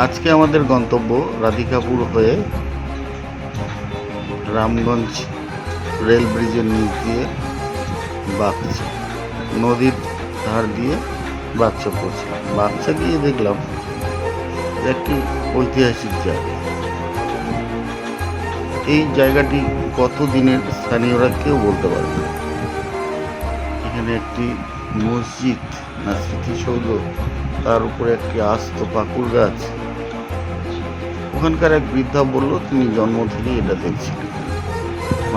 আজকে আমাদের গন্তব্য রাধিকাপুর হয়ে রামগঞ্জ রেল ব্রিজের নিচ দিয়ে বাগচা নদীর ধার দিয়ে বাগচা পৌঁছলাম। বাগচা গিয়ে দেখলাম একটি ঐতিহাসিক জায়গা। এই জায়গাটি কত দিনের স্থানীয়রা কেউ বলতে পারবে না। এখানে একটি মসজিদ না স্মৃতিসৌধ, তার উপরে একটি আস্ত পাকুড় গাছ। ওখানকার এক বৃদ্ধা বলল তিনি জন্ম থেকেই এটা দেখছিলেন।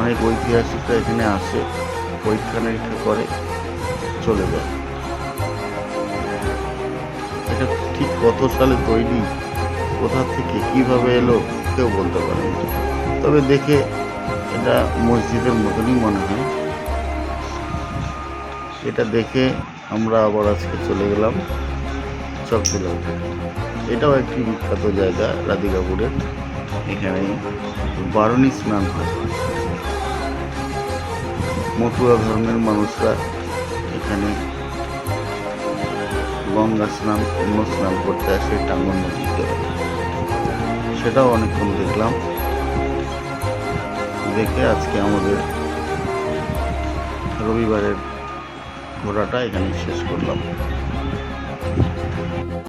অনেক ঐতিহাসিকরা এখানে আসে, পরীক্ষা নিরীক্ষা করে, চলে যায়। এটা ঠিক কত সালে তৈরি, কোথা থেকে কিভাবে এলো কেউ বলতে পারে না। তবে দেখে এটা মসজিদের মতনই মনে হয়। এটা দেখে আমরা আবার আজকে চলে গেলাম চকবিল। এটাও একটি বিখ্যাত জায়গা রাধিকাপুরের। এখানে বারুণী স্নান হয়। মতুয়া ধর্মের মানুষরা এখানে গঙ্গা স্নান, অন্য স্নান করতে আসে টাঙ্গন নদীতে। সেটাও অনেকক্ষণ দেখলাম। দেখে আজকে আমাদের রবিবারের ঘোরাটা এখানে শেষ করলাম।